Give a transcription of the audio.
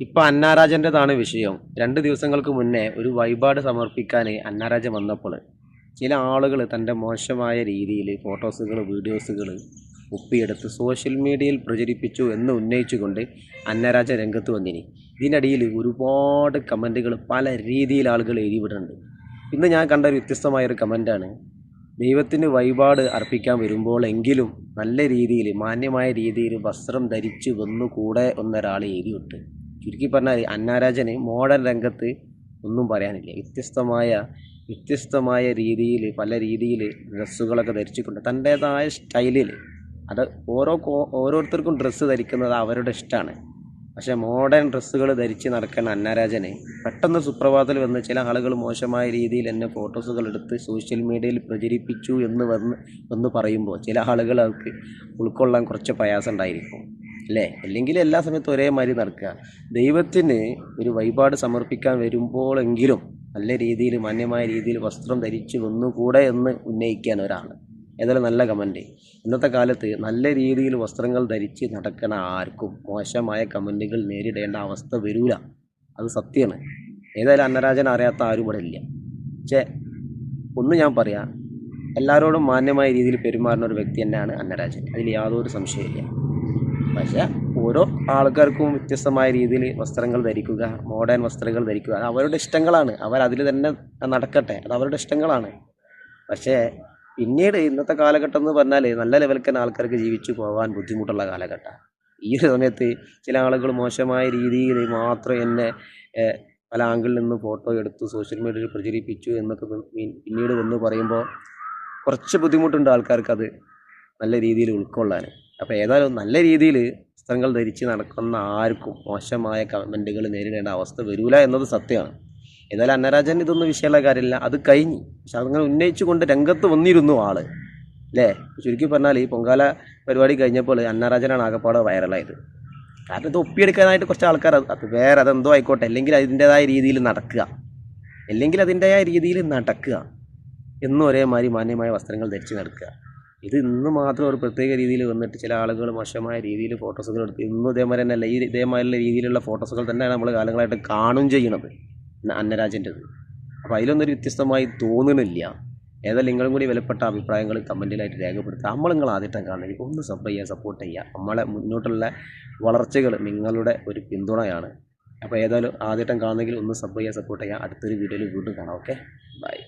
ഇപ്പൊ അന്നാരാജൻ്റെതാണ് വിഷയം. 2 ദിവസങ്ങൾക്ക് മുന്നേ ഒരു വഴിപാട് സമർപ്പിക്കാൻ അന്നാരാജൻ വന്നപ്പോൾ ചില ആളുകൾ തൻ്റെ മോശമായ രീതിയിൽ ഫോട്ടോസുകൾ വീഡിയോസുകൾ ഒപ്പിയെടുത്ത് സോഷ്യൽ മീഡിയയിൽ പ്രചരിപ്പിച്ചു എന്ന് ഉന്നയിച്ചുകൊണ്ട് അന്നരാജൻ രംഗത്ത് വന്നിനി. ഇതിനിടയിൽ ഒരുപാട് കമൻറ്റുകൾ പല രീതിയിൽ ആളുകൾ എഴുതിവിടുന്നുണ്ട്. ഇന്ന് ഞാൻ കണ്ട ഒരു വ്യത്യസ്തമായൊരു കമൻറ്റാണ്: ദൈവത്തിന് വഴിപാട് അർപ്പിക്കാൻ വരുമ്പോഴെങ്കിലും നല്ല രീതിയിൽ മാന്യമായ രീതിയിൽ വസ്ത്രം ധരിച്ച് വന്നുകൂടെ എന്നൊരാൾ എഴുതിവിട്ട്. ചുരുക്കി പറഞ്ഞാൽ അന്നാരാജന് മോഡേൺ രംഗത്ത് ഒന്നും പറയാനില്ല. വ്യത്യസ്തമായ രീതിയിൽ പല രീതിയിൽ ഡ്രസ്സുകളൊക്കെ ധരിച്ചുകൊണ്ട് തൻ്റേതായ സ്റ്റൈലിൽ അത് ഓരോരുത്തർക്കും ഡ്രസ്സ് ധരിക്കുന്നത് അവരുടെ ഇഷ്ടമാണ്. പക്ഷേ മോഡേൺ ഡ്രസ്സുകൾ ധരിച്ച് നടക്കുന്ന അന്നാരാജന് പെട്ടെന്ന് സുപ്രഭാതത്തിൽ വന്ന് ചില ആളുകൾ മോശമായ രീതിയിൽ എന്നെ ഫോട്ടോസുകൾ എടുത്ത് സോഷ്യൽ മീഡിയയിൽ പ്രചരിപ്പിച്ചു എന്ന് പറയുമ്പോൾ ചില ആളുകൾ അവർക്ക് ഉൾക്കൊള്ളാൻ കുറച്ച് പ്രയാസം ഉണ്ടായിരിക്കും അല്ലേ? അല്ലെങ്കിൽ എല്ലാ സമയത്തും ഒരേമാതിരി നടക്കുക. ദൈവത്തിന് ഒരു വഴിപാട് സമർപ്പിക്കാൻ വരുമ്പോഴെങ്കിലും നല്ല രീതിയിൽ മാന്യമായ രീതിയിൽ വസ്ത്രം ധരിച്ച് വന്നുകൂടെ എന്ന് ഉന്നയിക്കാൻ ഒരാൾ. ഏതായാലും നല്ല കമൻറ്റ്. ഇന്നത്തെ കാലത്ത് നല്ല രീതിയിൽ വസ്ത്രങ്ങൾ ധരിച്ച് നടക്കണ ആർക്കും മോശമായ കമൻറ്റുകൾ നേരിടേണ്ട അവസ്ഥ വരില്ല. അത് സത്യമാണ്. ഏതായാലും അന്നരാജൻ അറിയാത്ത ആരും ഇവിടെ ഇല്ല. പക്ഷേ ഒന്ന് ഞാൻ പറയാം, എല്ലാവരോടും മാന്യമായ രീതിയിൽ പെരുമാറുന്ന ഒരു വ്യക്തി തന്നെയാണ് അന്നരാജൻ. അതിൽ യാതൊരു സംശയമില്ല. പക്ഷേ ഓരോ ആൾക്കാർക്കും വ്യത്യസ്തമായ രീതിയിൽ വസ്ത്രങ്ങൾ ധരിക്കുക, മോഡേൺ വസ്ത്രങ്ങൾ ധരിക്കുക, അത് അവരുടെ ഇഷ്ടങ്ങളാണ്. അവരതിൽ തന്നെ നടക്കട്ടെ, അത് അവരുടെ ഇഷ്ടങ്ങളാണ്. പക്ഷേ പിന്നീട് ഇന്നത്തെ കാലഘട്ടം എന്ന് പറഞ്ഞാൽ നല്ല ലെവലിൽ തന്നെ ആൾക്കാർക്ക് ജീവിച്ചു പോകാൻ ബുദ്ധിമുട്ടുള്ള കാലഘട്ടമാണ്. ഈ ഒരു സമയത്ത് ചില ആളുകൾ മോശമായ രീതിയിൽ മാത്രം എന്നെ പല ആംഗിളിൽ നിന്ന് ഫോട്ടോ എടുത്ത് സോഷ്യൽ മീഡിയയിൽ പ്രചരിപ്പിച്ചു എന്നൊക്കെ പിന്നീട് വന്ന് പറയുമ്പോൾ കുറച്ച് ബുദ്ധിമുട്ടുണ്ട് ആൾക്കാർക്ക് അത് നല്ല രീതിയിൽ ഉൾക്കൊള്ളാൻ. അപ്പോൾ ഏതായാലും നല്ല രീതിയിൽ വസ്ത്രങ്ങൾ ധരിച്ച് നടക്കുന്ന ആർക്കും മോശമായ കമൻറ്റുകൾ നേരിടേണ്ട അവസ്ഥ വരില്ല എന്നത് സത്യമാണ്. ഏതായാലും അന്നരാജൻ ഇതൊന്നും വിഷയമുള്ള കാര്യമില്ല, അത് കഴിഞ്ഞ്. പക്ഷെ അതങ്ങനെ ഉന്നയിച്ചുകൊണ്ട് രംഗത്ത് വന്നിരുന്നു ആള് അല്ലേ? ചുരുക്കി പറഞ്ഞാൽ ഈ പൊങ്കാല പരിപാടി കഴിഞ്ഞപ്പോൾ അന്നരാജനാണ് ആകെപ്പാടെ വൈറലായത്. കാരണം ഇത് ഒപ്പിയെടുക്കാനായിട്ട് കുറച്ച് ആൾക്കാർ അതെന്തോ ആയിക്കോട്ടെ, അല്ലെങ്കിൽ അതിൻ്റെതായ രീതിയിൽ നടക്കുക എന്നും ഒരേമാതിരി മാന്യമായ വസ്ത്രങ്ങൾ ധരിച്ച് നടക്കുക. ഇത് ഇന്ന് മാത്രം ഒരു പ്രത്യേക രീതിയിൽ വന്നിട്ട് ചില ആളുകൾ മോശമായ രീതിയിൽ ഫോട്ടോസുകൾ എടുത്ത് ഇന്നും ഇതേമാതിരി തന്നെയല്ല, ഇതേമാതിരിയുള്ള രീതിയിലുള്ള ഫോട്ടോസുകൾ തന്നെയാണ് നമ്മൾ കാലങ്ങളായിട്ട് കാണും ചെയ്യണത് അന്നരാജൻ്റെത്. അപ്പോൾ അതിലൊന്നൊരു വ്യത്യസ്തമായി തോന്നണില്ല. ഏതായാലും നിങ്ങളും കൂടി വിലപ്പെട്ട അഭിപ്രായങ്ങൾ കമൻറ്റിലായിട്ട് രേഖപ്പെടുത്തുക. നിങ്ങൾ ആദ്യമായിട്ട് കാണുന്നെങ്കിൽ ഒന്ന് സപ്പോർട്ട് ചെയ്യുക. നമ്മളെ മുന്നോട്ടുള്ള വളർച്ചകൾ നിങ്ങളുടെ ഒരു പിന്തുണയാണ്. അപ്പോൾ ഏതായാലും ആദ്യമായിട്ട് കാണുന്നെങ്കിൽ ഒന്ന് സപ്പോർട്ട് ചെയ്യുക. അടുത്തൊരു വീഡിയോയിൽ വീണ്ടും കാണാം. Okay, by.